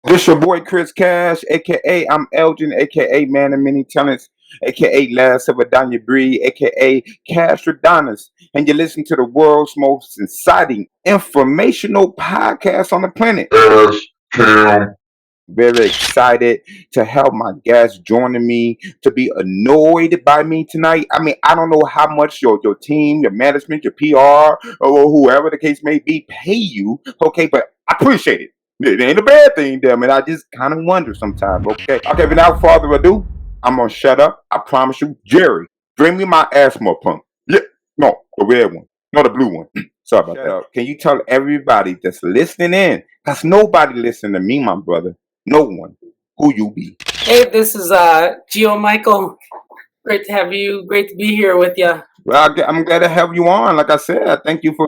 This your boy Chris Cash, aka I'm Elgin, aka Man of Many Talents, aka Last of Adanya Bree, aka Cash Adonis, and you listen to the world's most exciting informational podcast on the planet. Yes, Cam. Very excited to have my guests joining me to be annoyed by me tonight. I mean, I don't know how much your team, your management, your PR, or whoever the case may be pay you, okay, but I appreciate it. It ain't a bad thing, damn it. I just kind of wonder sometimes, okay? Okay, but without further ado, I'm gonna shut up. I promise you. Jerry, bring me my asthma pump. Yeah, no, the red one, not the blue one. Sorry about that. Can you tell everybody that's listening in? Because nobody listening to me, my brother. No one. Who you be? Hey, this is Gio Michael. Great to have you. Great to be here with you. Well, I'm glad to have you on. Like I said, I thank you for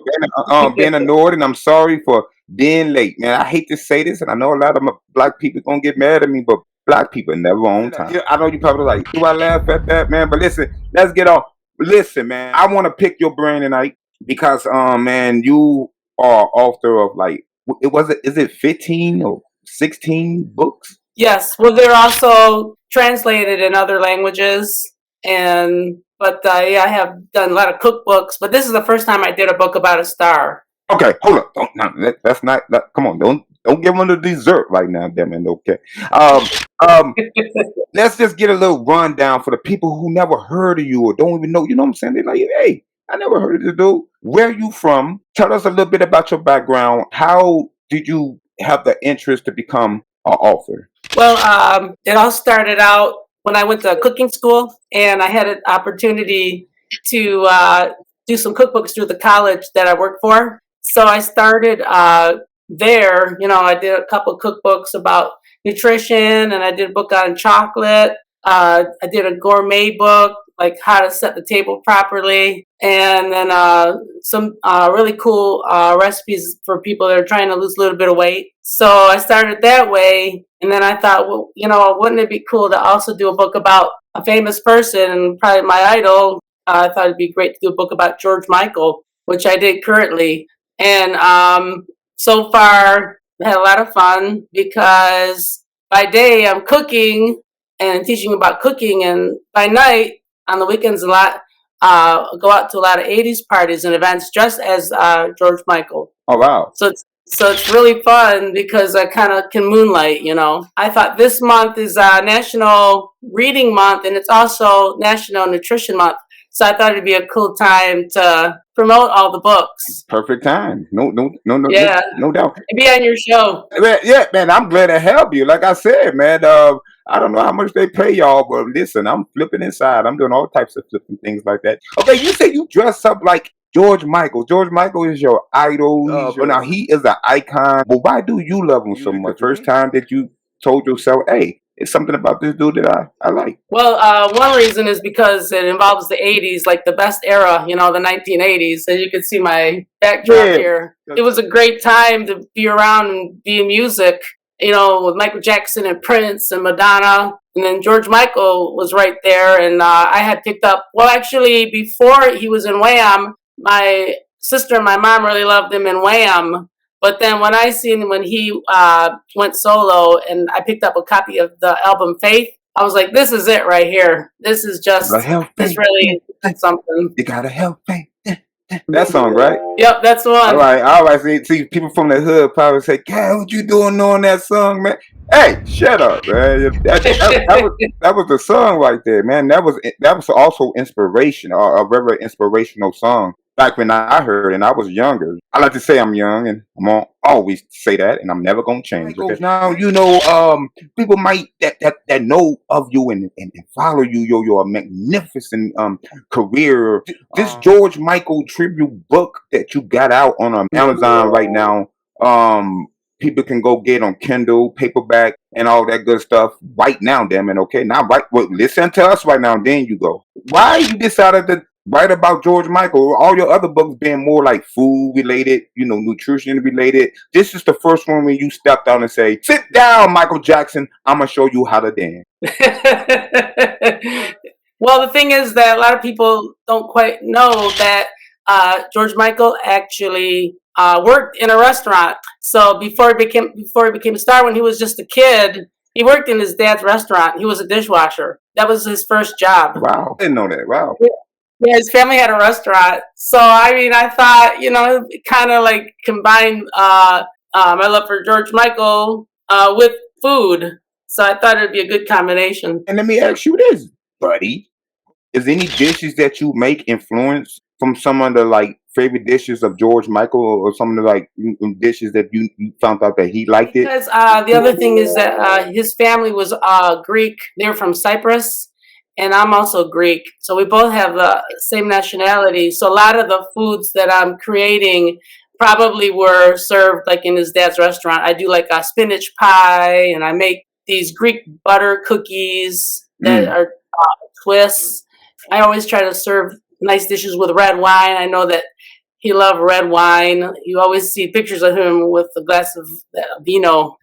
being annoyed, and I'm sorry for being late, man. I hate to say this, and I know a lot of black people gonna get mad at me, but black people never on time. Yeah, I know you probably like, do I laugh at that, man? But listen, let's get on. Listen, man, I want to pick your brain tonight because, man, you are author of like, is it 15 or 16 books? Yes. Well, they're also translated in other languages, but yeah, I have done a lot of cookbooks. But this is the first time I did a book about a star. Okay, hold up. That's not. Come on, don't give them the dessert right now, damn it. Okay. Let's just get a little rundown for the people who never heard of you or don't even know. You know what I'm saying? They're like, hey, I never heard of this dude. Where are you from? Tell us a little bit about your background. How did you have the interest to become an author? Well, it all started out when I went to cooking school, and I had an opportunity to do some cookbooks through the college that I worked for. So I started there. You know, I did a couple of cookbooks about nutrition, and I did a book on chocolate. I did a gourmet book, like how to set the table properly, and then some really cool recipes for people that are trying to lose a little bit of weight. So I started that way, and then I thought, well, you know, wouldn't it be cool to also do a book about a famous person, probably my idol? I thought it'd be great to do a book about George Michael, which I did currently. And so far, I had a lot of fun because by day I'm cooking and teaching about cooking, and by night on the weekends go out to a lot of 80s parties and events just as George Michael. Oh wow. So it's really fun because I kind of can moonlight, you know. I thought this month is National Reading Month, and it's also National Nutrition Month. So I thought it'd be a cool time to promote all the books. Perfect time. No Yeah. no doubt. Be on your show. Yeah, man, I'm glad to help you. Like I said, man, I don't know how much they pay y'all, but listen, I'm flipping inside. I'm doing all types of flipping things like that. Okay, you say you dress up like George Michael. George Michael is your idol. Now he is an icon. But why do you love him so much? First time that you told yourself, hey, it's something about this dude that I like. Well, one reason is because it involves the 80s, like the best era, you know, the 1980s. So you can see my backdrop here. It was a great time to be around and be in music, you know, with Michael Jackson and Prince and Madonna. And then George Michael was right there. And I had picked up, well, actually, before he was in Wham, my sister and my mom really loved him in Wham. But then when I seen when he went solo and I picked up a copy of the album Faith, I was like, this is it right here. This is just, it's really something. You gotta help faith. That song, right? Yep, that's the one. All right. See, people from the hood probably say, God, what you doing knowing that song, man? Hey, shut up, man. That was the song right there, man. That was also inspiration, a very inspirational song. Back when I heard and I was younger. I like to say I'm young, and I'm gonna always say that, and I'm never gonna change. Okay? Now, you know, people might that know of you and follow you, your magnificent career. This George Michael tribute book that you got out on Amazon right now, people can go get on Kindle, paperback, and all that good stuff right now, damn it, okay? Now, listen to us right now, then you go. Why you decided to write about George Michael? All your other books being more like food related, you know, nutrition related. This is the first one when you stepped out and say, sit down, Michael Jackson. I'm going to show you how to dance. Well, the thing is that a lot of people don't quite know that George Michael actually worked in a restaurant. So before he became a star, when he was just a kid, he worked in his dad's restaurant. He was a dishwasher. That was his first job. Wow, didn't know that. Wow. Yeah, his family had a restaurant. So I mean, I thought, you know, it kind of like combined my love for George Michael with food. So I thought it'd be a good combination. And let me ask you this, buddy: is any dishes that you make influenced from some of the like favorite dishes of George Michael, or some of the like dishes that you found out that he liked it? Because the other thing is that his family was Greek. They're from Cyprus, and I'm also Greek. So we both have the same nationality. So a lot of the foods that I'm creating probably were served like in his dad's restaurant. I do like a spinach pie, and I make these Greek butter cookies that are twists. I always try to serve nice dishes with red wine. I know that he loved red wine. You always see pictures of him with a glass of vino.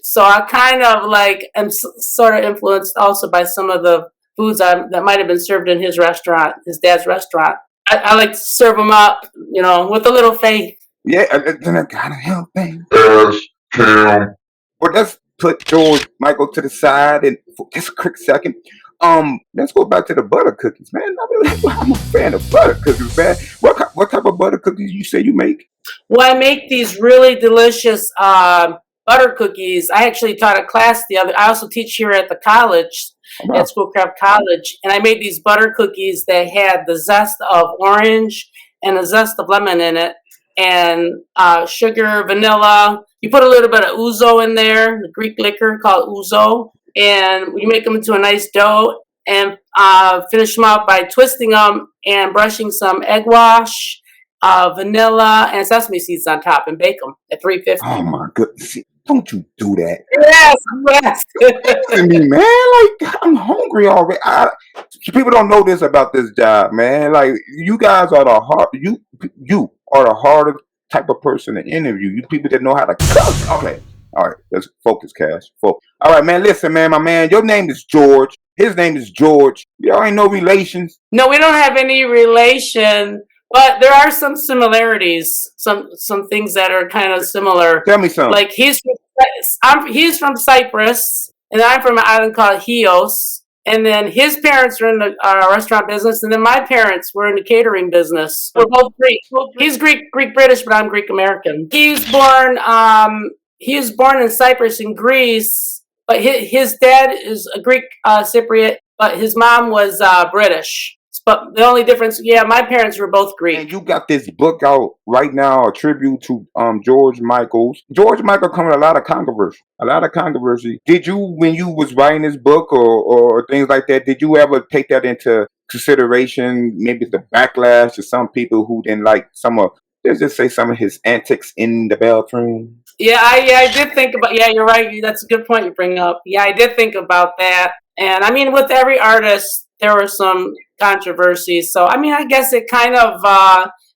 So I kind of like am sort of influenced also by some of the foods that might have been served in his restaurant, his dad's restaurant. I like to serve them up, you know, with a little faith. Yeah, then I gotta help him. Ash Cam. Well, let's put George Michael to the side and for just a quick second. Let's go back to the butter cookies, man. I'm a fan of butter cookies, man. What type of butter cookies you say you make? Well, I make these really delicious butter cookies. I actually taught a class I also teach here at the college, Wow. at Schoolcraft College, and I made these butter cookies that had the zest of orange and the zest of lemon in it, and sugar, vanilla. You put a little bit of ouzo in there, the Greek liquor called ouzo, and you make them into a nice dough and finish them off by twisting them and brushing some egg wash, vanilla, and sesame seeds on top, and bake them at 350. Oh my goodness! Don't you do that? Yes. Listen to me, man. Like I'm hungry already. People don't know this about this job, man. Like you guys are the hard. You are the hardest type of person to interview. You people that know how to cook. Okay. All right, let's focus, Cash. Focus. All right, man. Listen, man, my man. Your name is George. His name is George. Y'all ain't no relations. No, we don't have any relation, but there are some similarities. Some things that are kind of similar. Tell me something. Like he's from Cyprus, and I'm from an island called Chios. And then his parents were in the restaurant business, and then my parents were in the catering business. We're both Greek. He's Greek British, but I'm Greek American. He was born in Cyprus in Greece, but his dad is a Greek Cypriot, but his mom was British. But the only difference, my parents were both Greek. And you got this book out right now, a tribute to George Michael. George Michael come with a lot of controversy. Did you, when you was writing this book or things like that, did you ever take that into consideration? Maybe the backlash to some people who didn't like let's just say some of his antics in the bathroom. Yeah, I did think about. Yeah, you're right. That's a good point you bring up. Yeah, I did think about that. And I mean, with every artist, there were some controversies. So I mean, I guess it kind of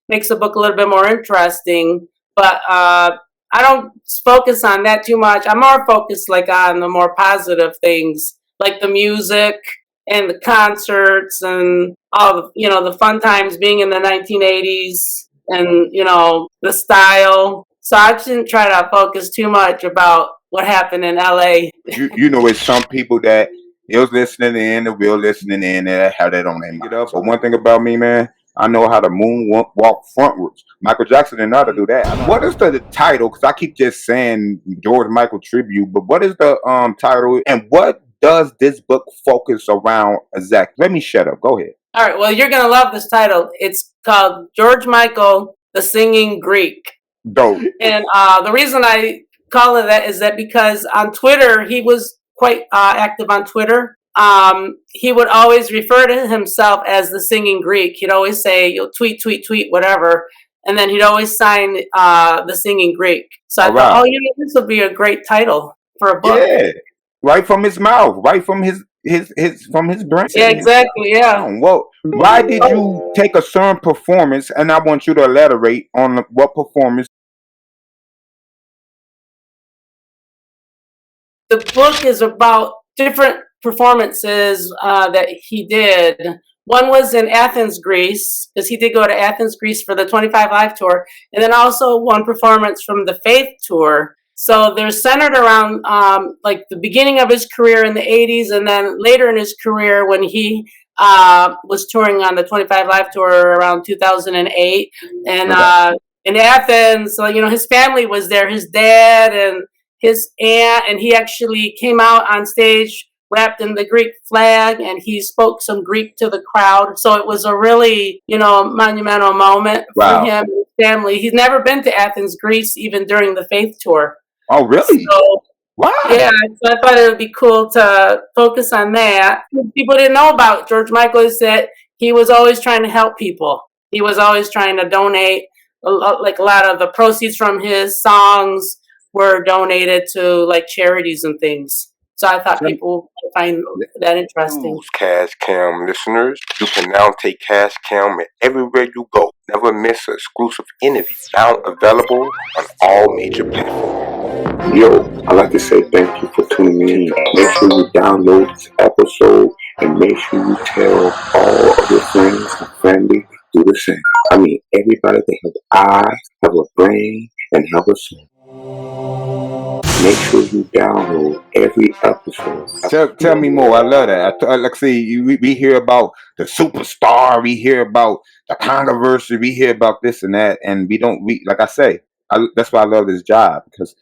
makes the book a little bit more interesting. But I don't focus on that too much. I'm more focused like on the more positive things, like the music and the concerts and all the fun times being in the 1980s and the style. So I didn't try to focus too much about what happened in LA. It's some people that it was listening in, the real listening in, and have that on them. But one thing about me, man, I know how to moonwalk frontwards. Michael Jackson didn't know how to do that. What is the title? Because I keep just saying George Michael tribute, but what is the title? And what does this book focus around exactly? Let me shut up. Go ahead. All right. Well, you're gonna love this title. It's called George Michael, the Singing Greek. Dope. And the reason I call it that is that because on Twitter, he was quite active on Twitter. He would always refer to himself as the Singing Greek. He'd always say, "You'll tweet, whatever," and then he'd always sign the Singing Greek. So I thought, this would be a great title for a book. Yeah, right from his mouth, right from his brain. Yeah, exactly. Yeah. Well, why did you take a certain performance? And I want you to elaborate on what performance. The book is about different performances that he did. One was in Athens, Greece, because he did go to Athens, Greece for the 25 Live tour, and then also one performance from the Faith tour. So they're centered around like the beginning of his career in the 80s, and then later in his career when he was touring on the 25 Live tour around 2008. And in Athens, so, you know, his family was there, his dad and his aunt, and he actually came out on stage wrapped in the Greek flag, and he spoke some Greek to the crowd. So it was a really, you know, monumental moment for him and his family. He's never been to Athens, Greece, even during the Faith tour. Oh, really? So, wow. Yeah, so I thought it would be cool to focus on that. People didn't know about George Michael is that he was always trying to help people. He was always trying to donate. Like a lot of the proceeds from his songs were donated to like charities and things. So I thought people would find that interesting. Cash Cam listeners, you can now take Cash Cam everywhere you go. Never miss an exclusive interview. Now available on all major platforms. Yo, I'd like to say thank you for tuning in. Make sure you download this episode and make sure you tell all of your friends and family do the same. I mean, everybody that have eyes, have a brain, and have a soul. Make sure you download every episode. Tell me more. I love that. Like see, we hear about the superstar, we hear about the controversy, we hear about this and that, and we like I say, that's why I love this job, because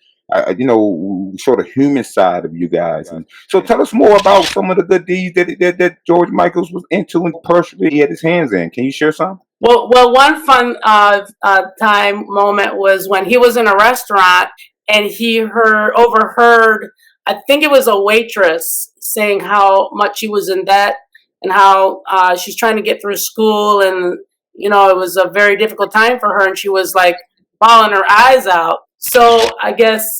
you know, show the human side of you guys. And so tell us more about some of the good deeds that George Michaels was into and personally he had his hands in. Can you share some? Well, one fun time moment was when he was in a restaurant and he overheard, I think it was a waitress saying how much he was in debt and how she's trying to get through school, and you know, it was a very difficult time for her, and she was like bawling her eyes out. So I guess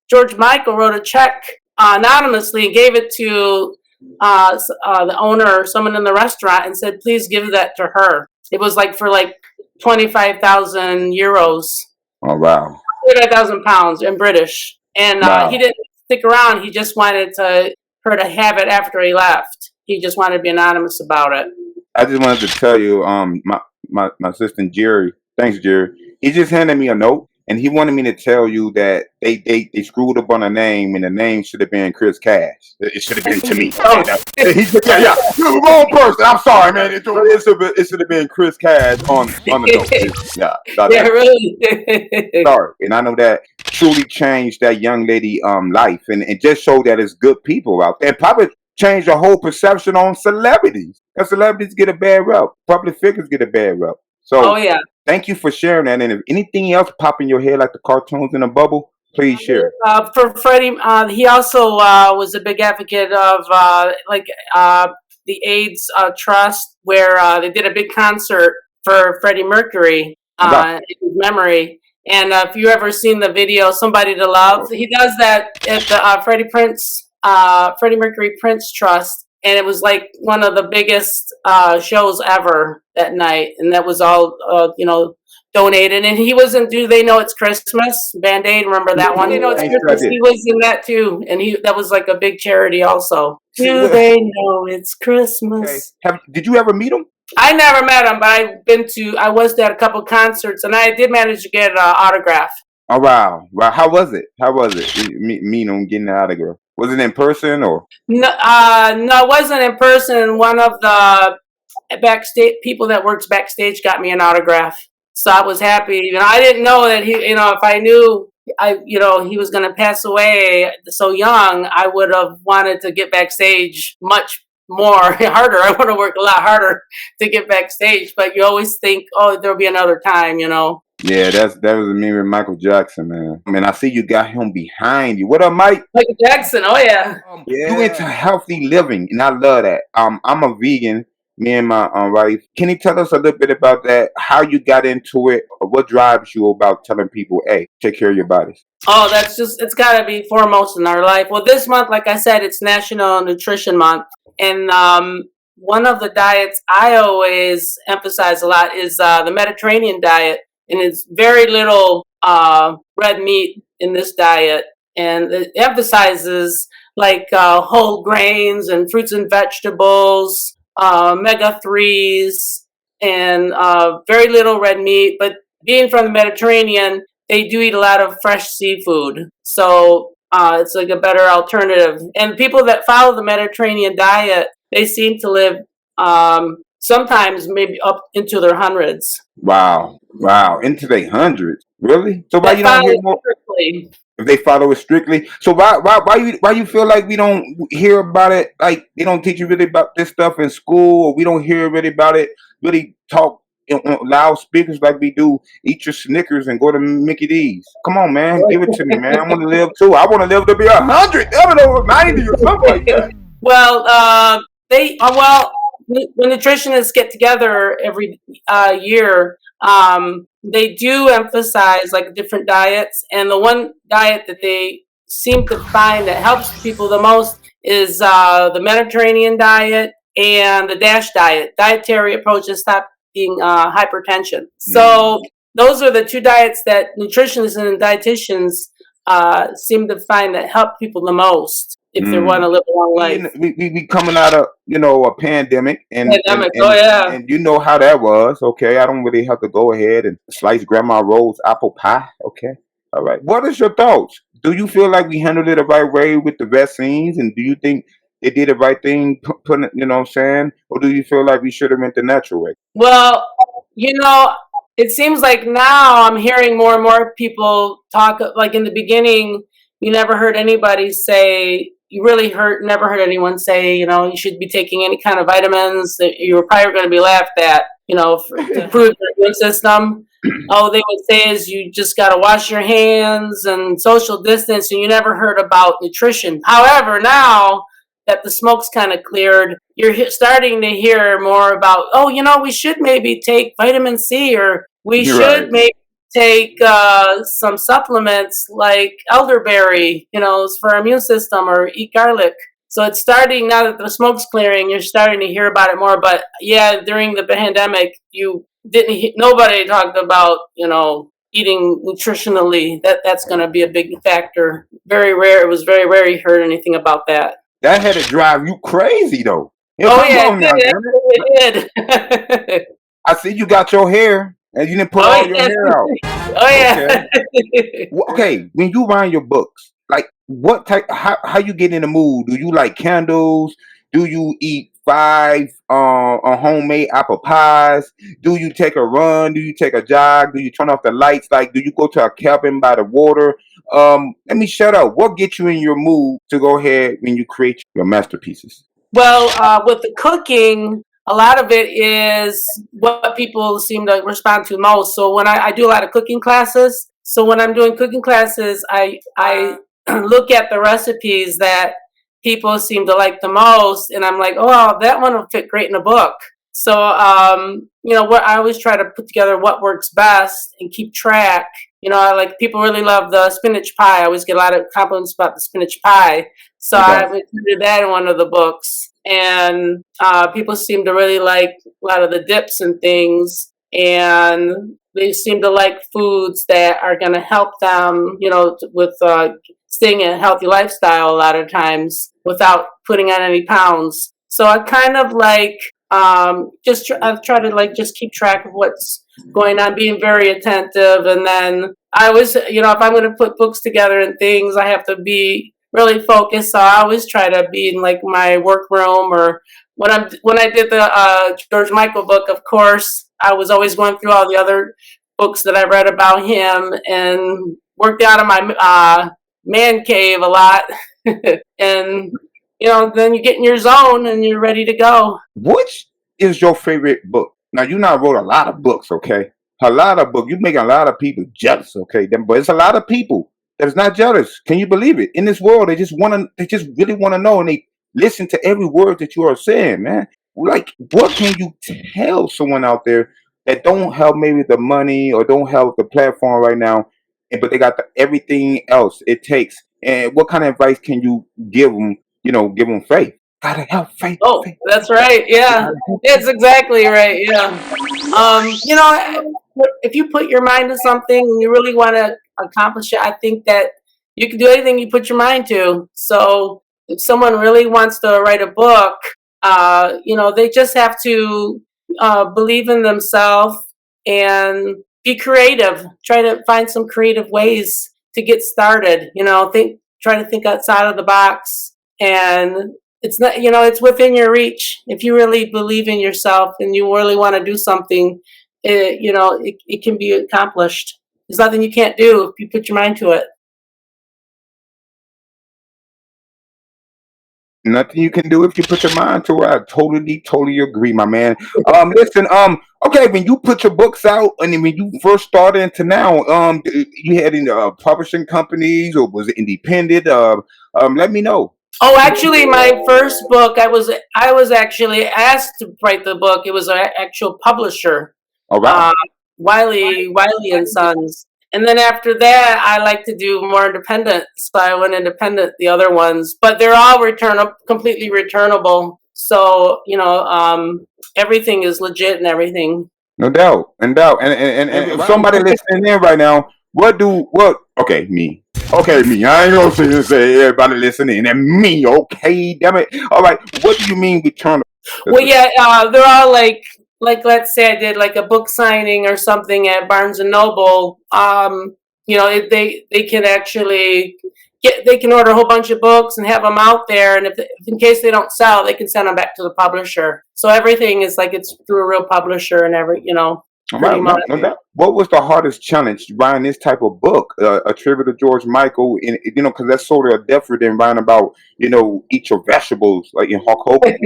George Michael wrote a check anonymously and gave it to the owner or someone in the restaurant and said, please give that to her. It was like for like 25,000 euros. Oh, wow. 25,000 pounds in British. And wow. He didn't stick around. He just wanted her to have it after he left. He just wanted to be anonymous about it. I just wanted to tell you, my assistant Jerry, thanks Jerry, he just handed me a note. And he wanted me to tell you that they screwed up on a name, and the name should have been Chris Cash. It should have been to me. Oh. He said, yeah, you're the wrong person. I'm sorry, man. It should have been Chris Cash on the note. Yeah, really. Sorry. And I know that truly changed that young lady life, and it just showed that it's good people out there. And probably changed the whole perception on celebrities. And celebrities get a bad rep. Public figures get a bad rep. So, oh, yeah. Thank you for sharing that. And if anything else pop in your head like the cartoons in a bubble, please share. For Freddie, he also was a big advocate of the AIDS Trust, where they did a big concert for Freddie Mercury in his memory. And if you ever seen the video, Somebody to Love, he does that at the Freddie Mercury Prince Trust. And it was like one of the biggest shows ever that night. And that was all, donated. And he was in Do They Know It's Christmas? Band-Aid, remember that one? Do They Know It's Christmas? He was in that too. And that was like a big charity also. Do They Know It's Christmas? Okay. Did you ever meet him? I never met him, but I was at a couple concerts, and I did manage to get an autograph. Oh, wow. How was it? Meeting him, getting the autograph? Was it in person or? No, it wasn't in person. One of the backstage people that works backstage got me an autograph, so I was happy. You know, I didn't know that if I knew he was going to pass away so young, I would have wanted to get backstage much more harder. I want to work a lot harder to get backstage, but you always think, oh, there'll be another time, Yeah, that was me with Michael Jackson, man. I mean, I see you got him behind you. What up, Mike? Michael Jackson, oh yeah. You into healthy living, and I love that. I'm a vegan, me and my wife. Can you tell us a little bit about that? How you got into it? Or what drives you about telling people, hey, take care of your bodies? Oh, it's got to be foremost in our life. Well, this month, like I said, it's National Nutrition Month. And one of the diets I always emphasize a lot is the Mediterranean diet. And it's very little red meat in this diet. And it emphasizes like whole grains and fruits and vegetables, omega-3s, and very little red meat. But being from the Mediterranean, they do eat a lot of fresh seafood. So it's like a better alternative. And people that follow the Mediterranean diet, they seem to live sometimes maybe up into their hundreds. Wow, into their hundreds, really? So why That you don't follow hear it more? strictly. If they follow it strictly, so why you feel like we don't hear about it? Like they don't teach you really about this stuff in school, or we don't hear really about it. Really talk on loudspeakers like we do. Eat your Snickers and go to Mickey D's. Come on, man, give it to me, man. I want to live too. I want to live to be 100, never know 90 or something like that. Well, when nutritionists get together every year, they do emphasize like different diets, and the one diet that they seem to find that helps people the most is the Mediterranean diet and the DASH diet, dietary approach to stopping hypertension. So those are the two diets that nutritionists and dietitians seem to find that help people the most if they want to live a long life. We coming out of a pandemic, and yeah. and you know how that was. Okay, I don't really have to go ahead and slice Grandma Rose's apple pie. Okay, all right. What is your thoughts? Do you feel like we handled it the right way with the vaccines, and do you think they did the right thing, putting it, you know what I'm saying, or do you feel like we should have went the natural way? Well, it seems like now I'm hearing more and more people talk. Like in the beginning, you never heard anybody say. Never heard anyone say, you should be taking any kind of vitamins. That you were probably going to be laughed at, to improve your immune system. All they would say is you just got to wash your hands and social distance, and you never heard about nutrition. However, now that the smoke's kind of cleared, you're starting to hear more about, we should maybe take vitamin C, or we should maybe take some supplements like elderberry, for our immune system, or eat garlic. So it's starting, now that the smoke's clearing, you're starting to hear about it more. But yeah, during the pandemic, nobody talked about, eating nutritionally. That's going to be a big factor. Very rare. It was very rare you heard anything about that. That had to drive you crazy, though. It did. I see you got your hair, and you didn't put all your hair out. Oh yeah. Okay, when you write your books, like what type? How you get in the mood? Do you like candles? Do you eat 5 homemade apple pies? Do you take a run? Do you take a jog? Do you turn off the lights? Like, do you go to a cabin by the water? Let me shut up. What gets you in your mood to go ahead when you create your masterpieces? Well, with the cooking, a lot of it is what people seem to respond to most. So when I do a lot of cooking classes, so when I'm doing cooking classes, I look at the recipes that people seem to like the most, and I'm like, oh, that one will fit great in a book. So, what I always try to put together what works best and keep track. Like people really love the spinach pie. I always get a lot of compliments about the spinach pie. So I included that in one of the books. And people seem to really like a lot of the dips and things. And they seem to like foods that are going to help them, with staying in a healthy lifestyle a lot of times without putting on any pounds. So I kind of like I've tried to like just keep track of what's going on, being very attentive. And then I always, if I'm going to put books together and things, I have to be really focused. So I always try to be in like my workroom, or when I did the George Michael book, of course, I was always going through all the other books that I read about him and worked out of my man cave a lot. And then you get in your zone and you're ready to go. Which is your favorite book? Now, you not wrote a lot of books, okay? A lot of books. You're making a lot of people jealous, okay? But it's a lot of people that is not jealous. Can you believe it? In this world, they just really want to know, and they listen to every word that you are saying, man. Like, what can you tell someone out there that don't have maybe the money or don't have the platform right now, but they got everything else it takes? And what kind of advice can you give them? Give them faith. Gotta have faith. Oh, faith. That's right. Yeah, it's exactly right. Yeah. If you put your mind to something and you really want to accomplish it, I think that you can do anything you put your mind to. So if someone really wants to write a book, They just have to believe in themselves and be creative. Try to find some creative ways to get started. Try to think outside of the box, and it's not. It's within your reach. If you really believe in yourself and you really want to do something, it can be accomplished. There's nothing you can't do if you put your mind to it. Nothing you can do if you put your mind to it. I totally agree, my man. Listen, okay, when you put your books out, and then when you first started into now, you had any publishing companies, or was it independent? Let me know. Oh, actually, my first book, I was actually asked to write the book. It was an actual publisher, All right. Wiley and Sons. And then after that, I like to do more independent. So I went independent, the other ones, but they're all completely returnable. So, everything is legit and everything. No doubt. And if somebody listening in right now, okay, me. Okay, me. I ain't gonna say everybody listening, and me, okay, damn it. All right, what do you mean returnable? Well, yeah, they're all like let's say I did like a book signing or something at Barnes and Noble. They can actually they can order a whole bunch of books and have them out there, and if in case they don't sell, they can send them back to the publisher. So everything is like it's through a real publisher and pretty much. No doubt. What was the hardest challenge writing this type of book, a tribute to George Michael? Because that's sort of different than writing about eat your vegetables like in Hulk Hogan.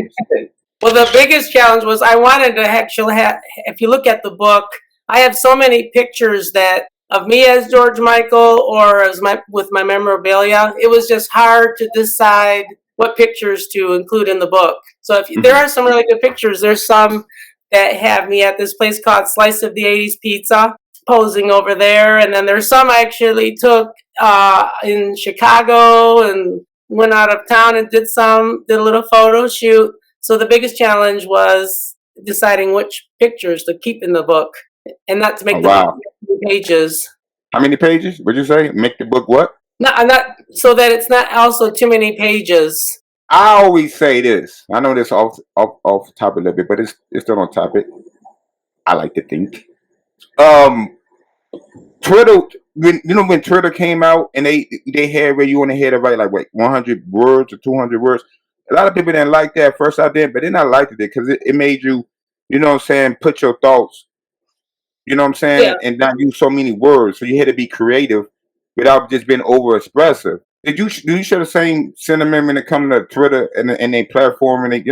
Well, the biggest challenge was I wanted to actually have, if you look at the book, I have so many pictures of me as George Michael or with my memorabilia. It was just hard to decide what pictures to include in the book. So there are some really good pictures. There's some that have me at this place called Slice of the 80s Pizza, posing over there. And then there's some I actually took in Chicago and went out of town and did a little photo shoot. So the biggest challenge was deciding which pictures to keep in the book and not to make the book pages. How many pages? What'd you say? Make the book what? No, I'm not, so that it's not also too many pages. I always say this. I know this off the topic a little bit, but it's still on topic. I like to think. Twitter, when Twitter came out and they had where you only had to write like 100 words or 200 words. A lot of people didn't like that at first. I did, but then I liked it because it made you, put your thoughts, and not use so many words. So you had to be creative without just being over expressive. Do you share the same sentiment when it comes to Twitter and their platform and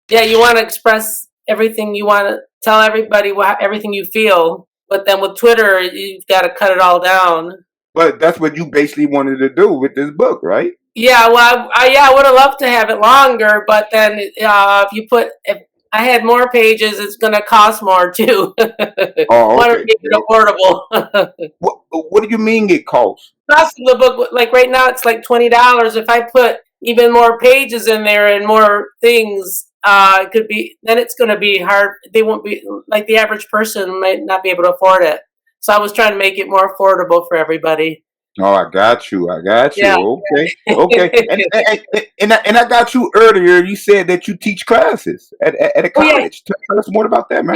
Yeah, you want to express everything. You want to tell everybody everything you feel, but then with Twitter, you've got to cut it all down. But that's what you basically wanted to do with this book, right? Yeah, well, I would have loved to have it longer, but then if I had more pages, it's going to cost more too. Oh, want okay. to make it affordable. What do you mean it costs? Cost of the book, like right now, it's like $20. If I put even more pages in there and more things, it could be. Then it's going to be hard. They won't be like the average person might not be able to afford it. So I was trying to make it more affordable for everybody. Oh, I got you. Yeah. Okay. And I got you earlier. You said that you teach classes at a college. Tell us more about that, man.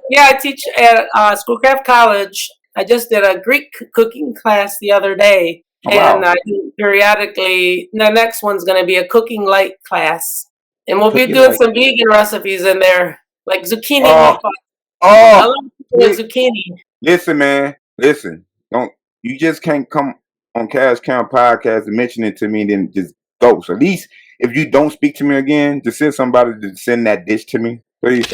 Yeah, I teach at Schoolcraft College. I just did a Greek cooking class the other day, and I do periodically. The next one's going to be a cooking light class, and we'll be doing some vegan recipes in there, like zucchini. I love zucchini. Listen, man. Listen. You just can't come on Cash Count Podcast and mention it to me and then just go. So at least if you don't speak to me again, just send somebody to send that dish to me. Please.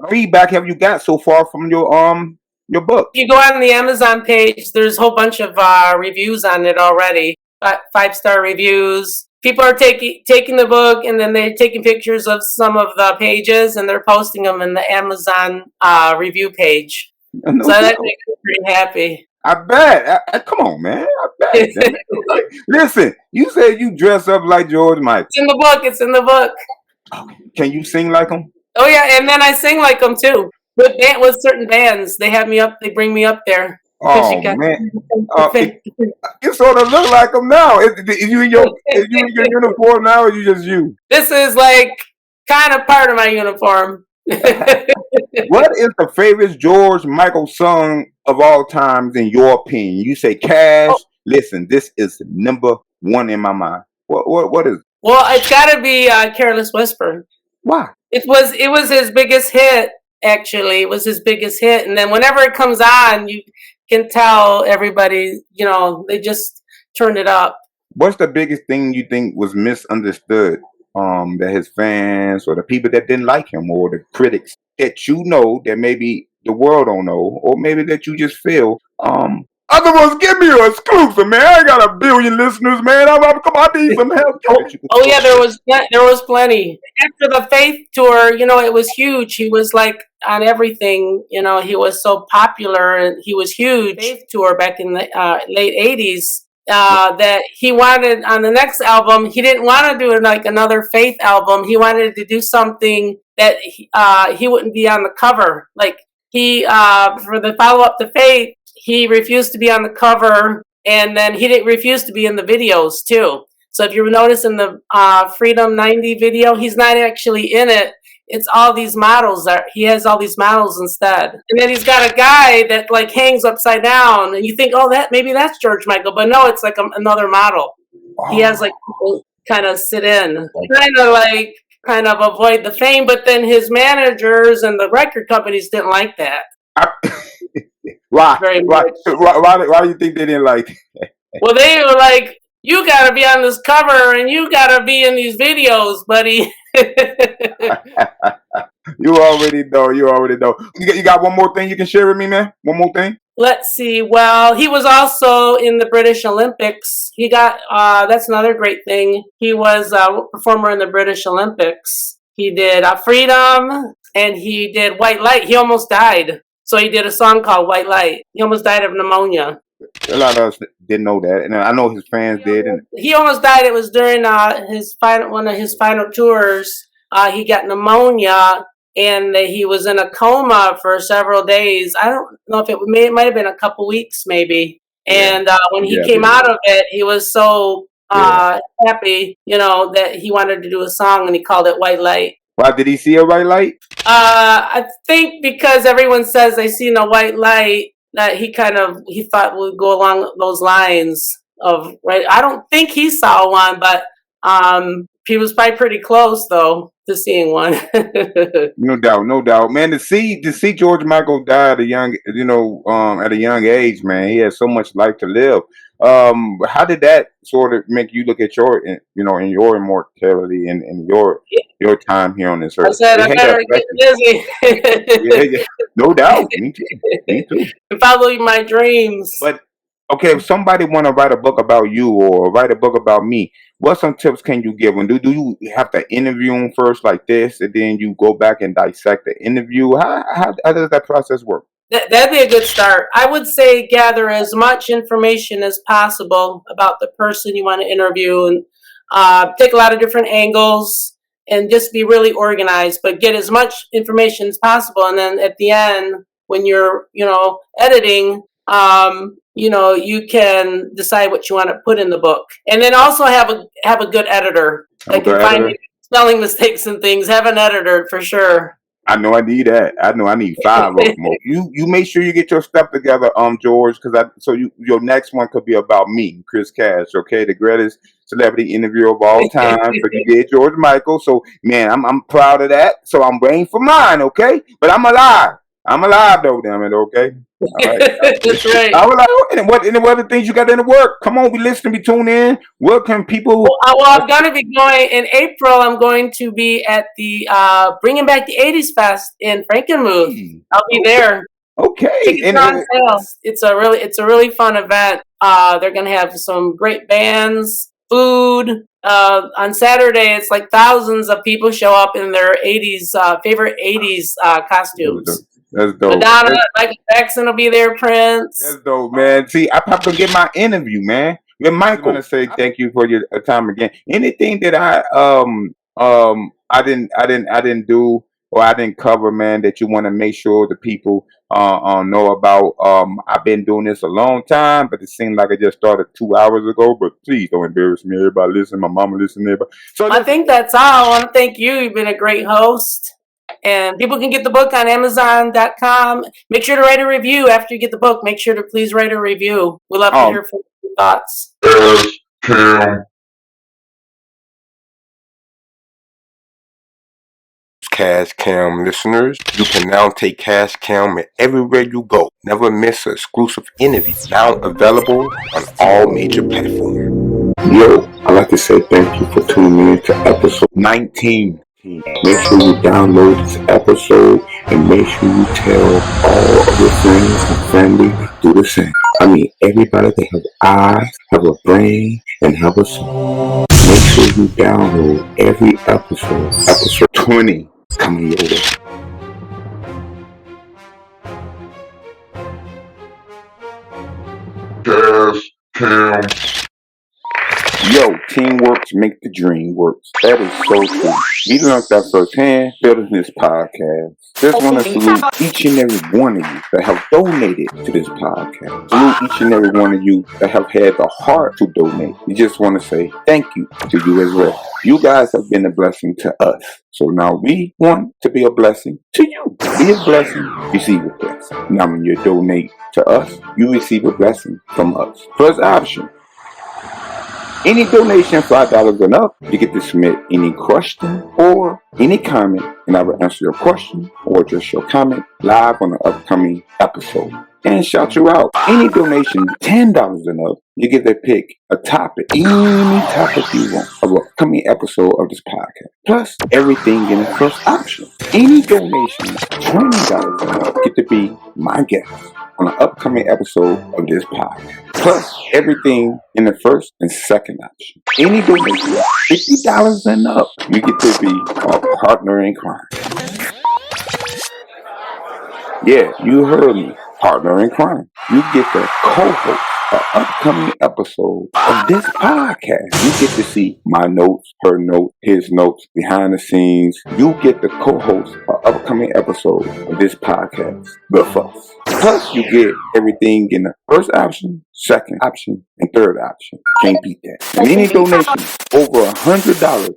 Feedback have you got so far from your book? You go on the Amazon page, there's a whole bunch of reviews on it already. 5-star reviews. People are taking the book and then they're taking pictures of some of the pages and they're posting them in the Amazon review page. So that makes me pretty happy. I bet. Come on, man. I bet. Listen, you said you dress up like George Michael. It's in the book. Can you sing like him? Oh yeah, and then I sing like them too. With certain bands, they have me up. They bring me up there. Oh man, you sort of look like him now. Is you in your uniform now, or you just you? This is like kind of part of my uniform. What is the favorite George Michael song of all times in your opinion? You say Cash. Oh, Listen, this is number one in my mind. What is it? well, it's got to be "Careless Whisper." Why? It was his biggest hit. Actually, it was his biggest hit, and then whenever it comes on, you can tell everybody, they just turn it up. What's the biggest thing you think was misunderstood? That his fans or the people that didn't like him or the critics that that maybe the world don't know, or maybe that you just feel. Other ones, give me an exclusive, man. I got 1 billion listeners, man. I need some help. Oh yeah, there was plenty. After the Faith tour, it was huge. He was like on everything. He was so popular and he was huge. Faith tour back in the late '80s. That he wanted on the next album, he didn't want to do like another Faith album. He wanted to do something that he wouldn't be on the cover. Like he for the follow up to Faith, he refused to be on the cover, and then he didn't refuse to be in the videos too. So if you notice in the Freedom 90 video, he's not actually in it. It's all these models he has all these models instead. And then he's got a guy that like hangs upside down and you think, oh, maybe that's George Michael, but no, it's like another model. Wow. He has like people kind of sit in, kind of avoid the fame, but then his managers and the record companies didn't like that. Why do you think they didn't like it? Well, they were like, you gotta be on this cover and you gotta be in these videos, buddy. You already know. You got one more thing you can share with me, man? One more thing? Let's see. Well, he was also in the British Olympics. He got, that's another great thing. He was a performer in the British Olympics. He did Freedom and he did White Light. He almost died. So he did a song called White Light. He almost died of pneumonia. A lot of us didn't know that, and I know his fans did. And he almost died. It was during one of his final tours. He got pneumonia, and he was in a coma for several days. I don't know if it might have been a couple weeks, maybe. And when he came out of it, he was so happy, that he wanted to do a song, and he called it White Light. Why did he see a white light? I think because everyone says they seen a white light, that he thought would go along those lines of right. I don't think he saw one, but he was probably pretty close though to seeing one. No doubt, man. To see George Michael die at a young, at a young age, man. He had so much life to live. How did that sort of make you look at your, in your immortality and your time here on this earth? I said, I better get busy. Yeah, no doubt. Me too. Follow my dreams. But okay, if somebody want to write a book about you or write a book about me, what some tips can you give them? Do you have to interview them first like this, and then you go back and dissect the interview? How does that process work? That'd be a good start. I would say gather as much information as possible about the person you want to interview, and take a lot of different angles, and just be really organized. But get as much information as possible, and then at the end, when you're editing, you can decide what you want to put in the book, and then also have a good editor that can find spelling mistakes and things. Have an editor for sure. I know I need that. I know I need 5 of them. You make sure you get your stuff together, George, your next one could be about me, Chris Cash, okay, the greatest celebrity interview of all time. But you did George Michael, so man, I'm proud of that. So I'm waiting for mine, okay? But I'm alive. I'm alive though, damn it, okay? All right. That's right. I was like, and what other things you got in the work? Come on, we listen, we tune in. What can people? Well, I'm going to be going in April. I'm going to be at the Bringing Back the '80s Fest in Frankenmuth. I'll be there. Okay. And it's a really fun event. They're going to have some great bands, food. On Saturday, it's like thousands of people show up in their favorite '80s costumes. That's dope. Madonna, Michael Jackson will be there, Prince. That's dope, man. See, I have to get my interview, man. With Michael, I want to say thank you for your time again. Anything that I didn't do or I didn't cover, man, that you want to make sure the people know about. I've been doing this a long time, but it seemed like I just started 2 hours ago. But please don't embarrass me. Everybody listen. My mama listen. Everybody. So I think that's all. I want to thank you. You've been a great host. And people can get the book on Amazon.com. Make sure to write a review after you get the book. Make sure to please write a review. We'd love to hear from your thoughts. Cam. Cash Cam listeners, you can now take Cash Cam everywhere you go. Never miss an exclusive interview. Now available on all major platforms. Yo, I'd like to say thank you for tuning in to episode 19. Make sure you download this episode and make sure you tell all of your friends and family do the same. I mean, everybody that have eyes, have a brain, and have a soul. Make sure you download every episode. Episode 20 coming your way. Cash Cam. Yo, teamwork make the dream works. That is so true. We learned that firsthand building this podcast. Just want to salute each and every one of you that have donated to this podcast. Salute each and every one of you that have had the heart to donate. We just want to say thank you to you as well. You guys have been a blessing to us. So now we want to be a blessing to you. Be a blessing, receive a blessing. Now when you donate to us, you receive a blessing from us. First option. Any donation $5 and up, you get to submit any question or any comment, and I will answer your question or just your comment live on an upcoming episode and shout you out. Any donation $10 and up, you get to pick a topic, any topic you want of an upcoming episode of this podcast. Plus everything in the first option. Any donation $20 and up, get to be my guest on an upcoming episode of this podcast. Plus everything in the first and second option. Any donation $50 and up, you get to be a partner in crime. Yeah, you heard me. Partner in crime. You get the co-host an upcoming episode of this podcast. You get to see my notes, her notes, his notes, behind the scenes. You get the co-host an upcoming episode of this podcast with us. Plus, you get everything in the first option, second option, and third option. Can't beat that. And any donation over $100,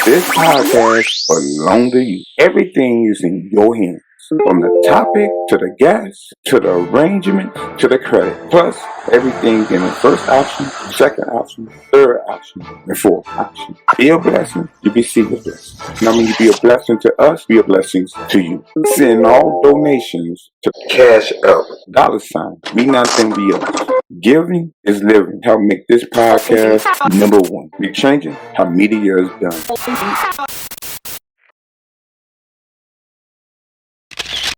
this podcast belongs to you. Everything is in your hands. From the topic, to the guest, to the arrangement, to the credit. Plus, everything in the first option, second option, third option, and fourth option. Be a blessing, you receive a blessing. Now, when you be a blessing to us, be a blessing to you. Send all donations to Cash Up, $, we not think we us. Giving is living. Help make this podcast number one. We changing how media is done.